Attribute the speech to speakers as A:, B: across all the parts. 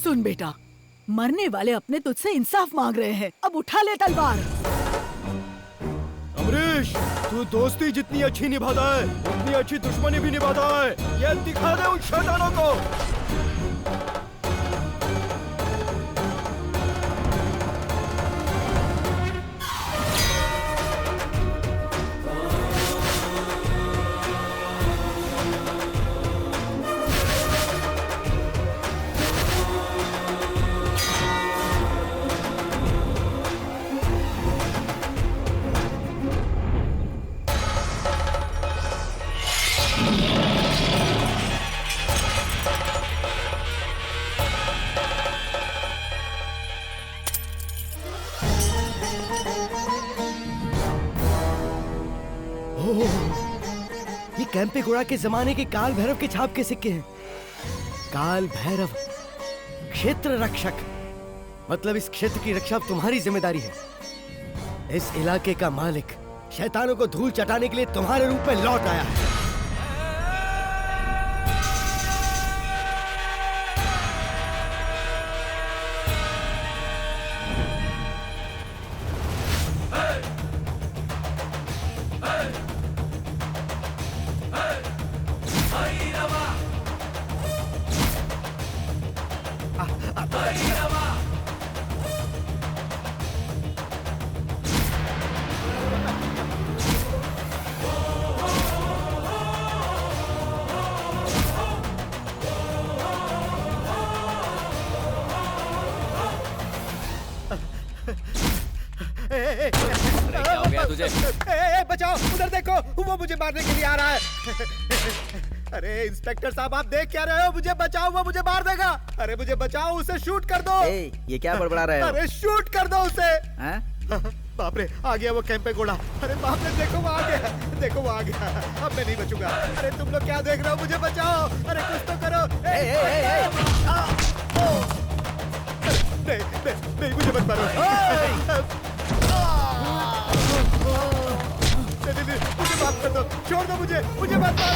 A: सुन बेटा, मरने वाले अपने तुझसे इंसाफ मांग रहे हैं, अब उठा ले तलवार।
B: अमरीश, तू दोस्ती जितनी अच्छी निभाता है उतनी अच्छी दुश्मनी भी निभाता है। ये दिखा दे उन शैतानों को।
C: ये कैंपेगौड़ा के जमाने के काल भैरव के छाप के सिक्के हैं। काल भैरव क्षेत्र रक्षक, मतलब इस क्षेत्र की रक्षा तुम्हारी जिम्मेदारी है। इस इलाके का मालिक शैतानों को धूल चटाने के लिए तुम्हारे रूप में लौट आया है।
D: क्या हो गया तुझे?
C: बचाओ, उधर देखो, वो मुझे मारने के लिए आ रहा है। अरे इंस्पेक्टर साहब, आप देख क्या रहे हो? मुझे बचाओ, वो मुझे मार देगा। अरे मुझे बचाओ, उसे शूट कर दो।
D: ये क्या बड़बड़ा रहे हो?
C: अरे शूट कर दो उसे।
D: हैं?
C: बाप रे, आ गया वो कैंपेगौड़ा। अरे बाप रे, देखो वो आ गया, देखो वो आ गया। अब मैं नहीं बचूंगा। अरे तुम लोग क्या देख रहे हो? मुझे बचाओ। अरे कुछ तो करो। नहीं, मुझे मत मारो। मुझे माफ कर दो, छोड़ दो मुझे मत मारो।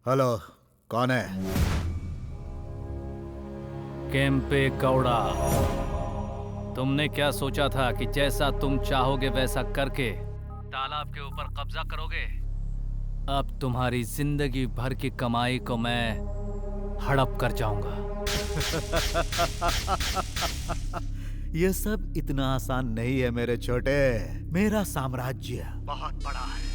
E: हेलो, कौन है?
F: कैंपेगौड़ा, तुमने क्या सोचा था कि जैसा तुम चाहोगे वैसा करके तालाब के ऊपर कब्जा करोगे? अब तुम्हारी जिंदगी भर की कमाई को मैं हड़प कर जाऊंगा।
E: ये सब इतना आसान नहीं है मेरे छोटे। मेरा साम्राज्य बहुत बड़ा है।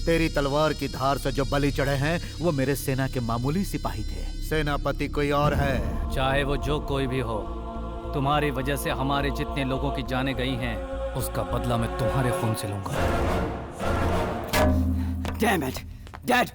E: तेरी तलवार की धार से जो बलि चढ़े हैं वो मेरे सेना के मामूली सिपाही थे। सेनापति कोई और है।
F: चाहे वो जो कोई भी हो, तुम्हारी वजह से हमारे जितने लोगों की जानें गई हैं, उसका बदला मैं तुम्हारे खून से लूंगा।
D: Damn it! Dad!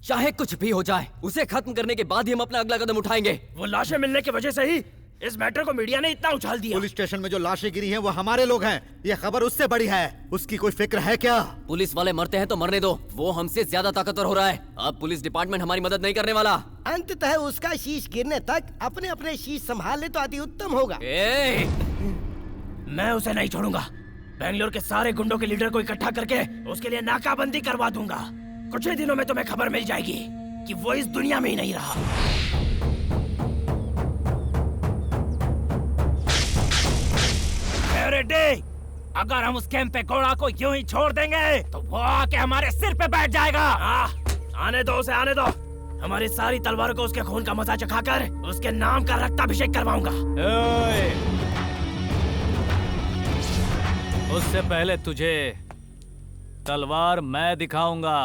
D: चाहे कुछ भी हो जाए, उसे खत्म करने के बाद ही हम अपना अगला कदम उठाएंगे।
B: वो लाशें मिलने की वजह से ही इस मैटर को मीडिया ने इतना उछाल दिया।
E: पुलिस स्टेशन में जो लाशें गिरी हैं वो हमारे लोग हैं। ये खबर उससे बड़ी है। उसकी कोई फिक्र है क्या?
D: पुलिस वाले मरते हैं तो मरने दो, वो हमसे ज्यादा ताकतवर हो रहा है। अब पुलिस डिपार्टमेंट हमारी मदद नहीं करने वाला।
C: अंततः उसका शीश गिरने तक अपने अपने शीश संभाल ले तो अति उत्तम होगा।
B: मैं उसे नहीं छोड़ूंगा। बेंगलोर के सारे गुंडों के लीडर को इकट्ठा करके उसके लिए नाकाबंदी करवा दूंगा। कुछ ही दिनों में तुम्हें खबर मिल जाएगी कि वो इस दुनिया में ही नहीं रहा। अगर हम उस कैंपेगौड़ा को यूं ही छोड़ देंगे तो वो आके हमारे सिर पे बैठ जाएगा। आने दो उसे, आने दो। हमारी सारी तलवारों को उसके खून का मजा चखाकर उसके नाम का रक्ताभिषेक करवाऊंगा।
F: उससे पहले तुझे तलवार मैं दिखाऊंगा।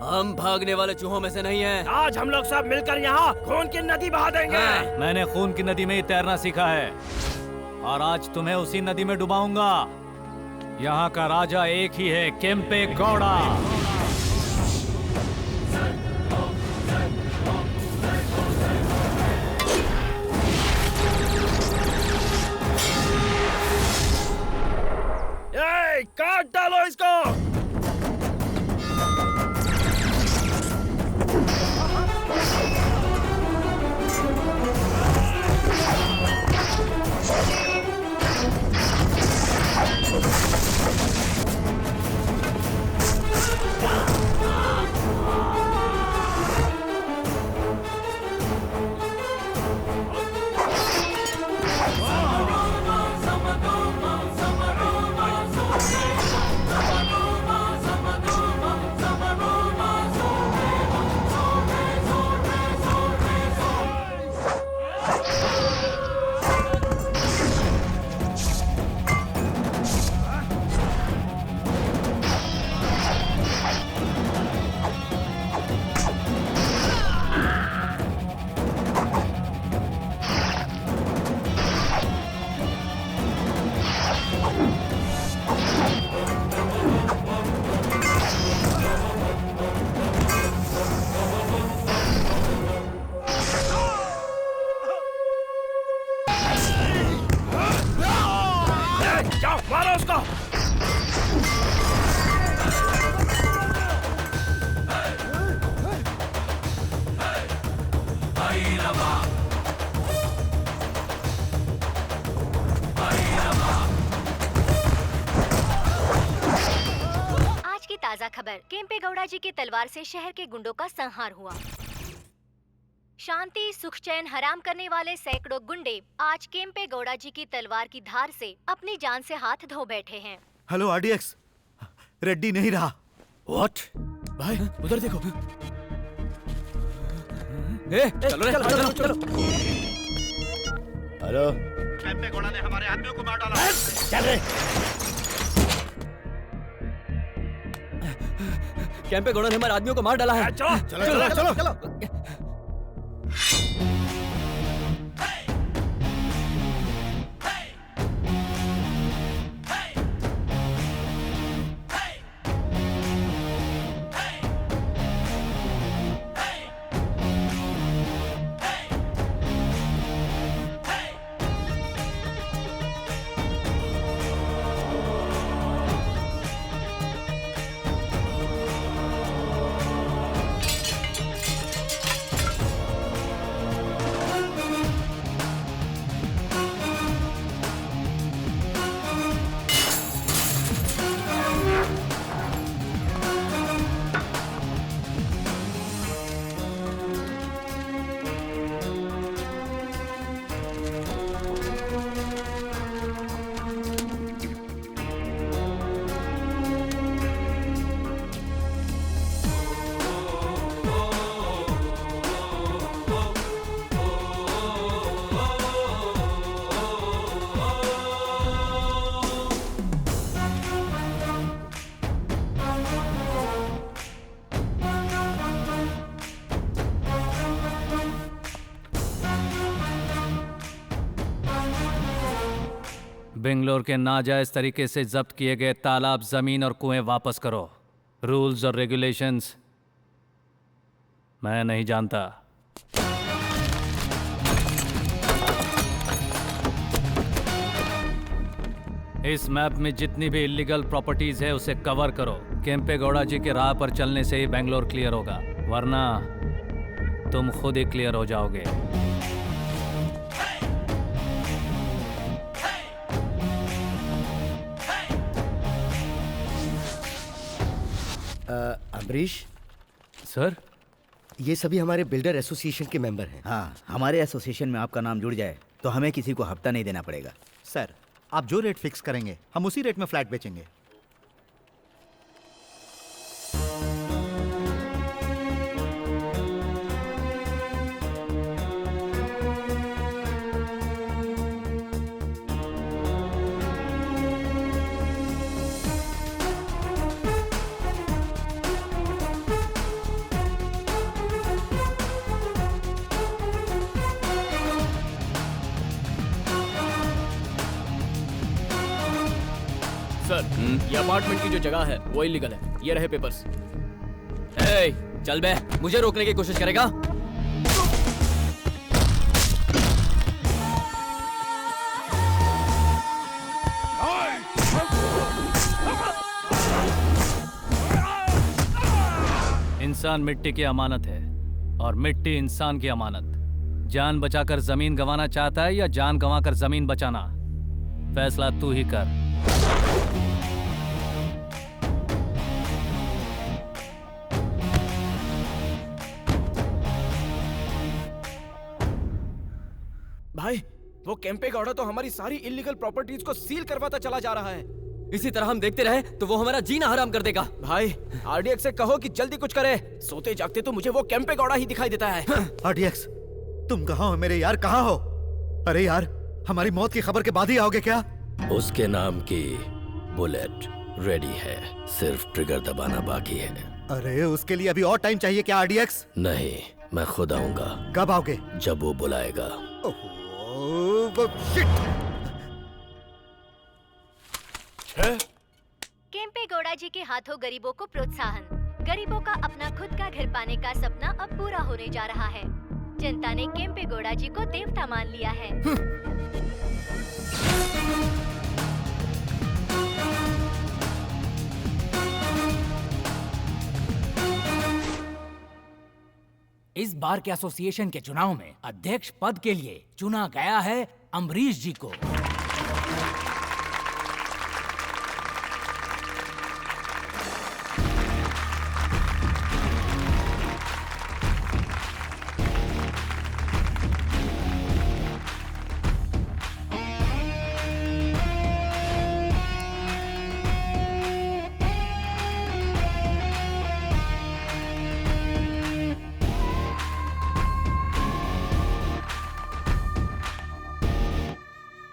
D: हम भागने वाले चूहों में से नहीं हैं।
B: आज हम लोग सब मिलकर यहाँ खून की नदी बहा देंगे।
F: मैंने खून की नदी में ही तैरना सीखा है और आज तुम्हें उसी नदी में डुबाऊंगा। यहाँ का राजा एक ही है, कैंपेगौड़ा।
B: काट डालो इसको। मारो उसको।
G: आज की ताजा खबर, केम्पे गौड़ा जी की तलवार से शहर के गुंडों का संहार हुआ। शांति सुख चैन हराम करने वाले सैकड़ों गुंडे आज केम्पे गौड़ा जी की तलवार की धार से अपनी जान से हाथ धो बैठे हैं।
E: हेलो आरडीएक्स, रेड्डी नहीं रहा।
B: व्हाट? भाई उधर देखो।
D: चलो चलो चलो।
C: हेलो,
E: कैंपे गौड़ा ने हमारे आदमियों को मार डाला।
B: चल रे।
D: कैंपे गौड़ा ने हमारे आदमियों को मार डाला है।
B: चलो
E: चलो चलो चलो।
F: बेंगलोर के नाजायज तरीके से जब्त किए गए तालाब, जमीन और कुएं वापस करो। रूल्स और रेगुलेशंस मैं नहीं जानता। इस मैप में जितनी भी इलीगल प्रॉपर्टीज है उसे कवर करो। केम्पे गौड़ा जी के राह पर चलने से ही बेंगलोर क्लियर होगा, वरना तुम खुद ही क्लियर हो जाओगे।
C: अमरीश
F: सर,
C: ये सभी हमारे बिल्डर एसोसिएशन के मेंबर हैं।
H: हाँ, हमारे एसोसिएशन में आपका नाम जुड़ जाए तो हमें किसी को हफ्ता नहीं देना पड़ेगा।
E: सर, आप जो रेट फिक्स करेंगे हम उसी रेट में फ्लैट बेचेंगे।
D: सर, ये अपार्टमेंट की जो जगह है वो इलीगल है। ये रहे पेपर्स। ए, चल बे, मुझे रोकने की कोशिश करेगा?
F: इंसान मिट्टी की अमानत है और मिट्टी इंसान की अमानत। जान बचाकर जमीन गंवाना चाहता है या जान गंवाकर जमीन बचाना? फैसला तू ही कर।
B: भाई, वो केम्पे गौड़ा तो हमारी सारी इलीगल प्रॉपर्टीज को सील करवाता चला जा रहा है।
D: इसी तरह हम देखते रहे तो वो हमारा जीना हराम कर देगा।
B: भाई, आरडीएक्स से कहो कि जल्दी कुछ करे। सोते जागते तो मुझे वो केम्पे गौड़ा ही दिखाई देता है।
E: आरडीएक्स, तुम कहाँ हो मेरे यार, कहाँ हो? अरे यार, हमारी मौत की खबर के बाद ही आओगे क्या?
I: उसके नाम की बुलेट रेडी है, सिर्फ ट्रिगर दबाना बाकी है।
E: अरे उसके लिए अभी और टाइम चाहिए क्या आरडीएक्स?
I: नहीं, मैं खुद आऊंगा।
E: कब आओगे?
I: जब वो बुलाएगा।
G: केम्पे गौड़ा जी के हाथों गरीबों को प्रोत्साहन। गरीबों का अपना खुद का घर पाने का सपना अब पूरा होने जा रहा है। जनता ने केम्पे गौड़ा जी को देवता मान लिया है।
B: बार के एसोसिएशन के चुनाव में अध्यक्ष पद के लिए चुना गया है अम्बरीश जी को।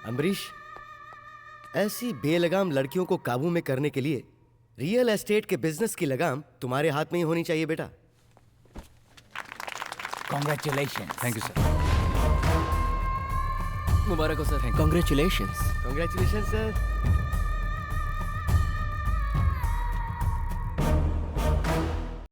C: अम्बरीश, ऐसी बेलगाम लड़कियों को काबू में करने के लिए रियल एस्टेट के बिजनेस की लगाम तुम्हारे हाथ में ही होनी चाहिए बेटा।
B: कॉन्ग्रेचुलेशन।
F: Thank you sir.
D: मुबारक हो सर।
C: Congratulations sir.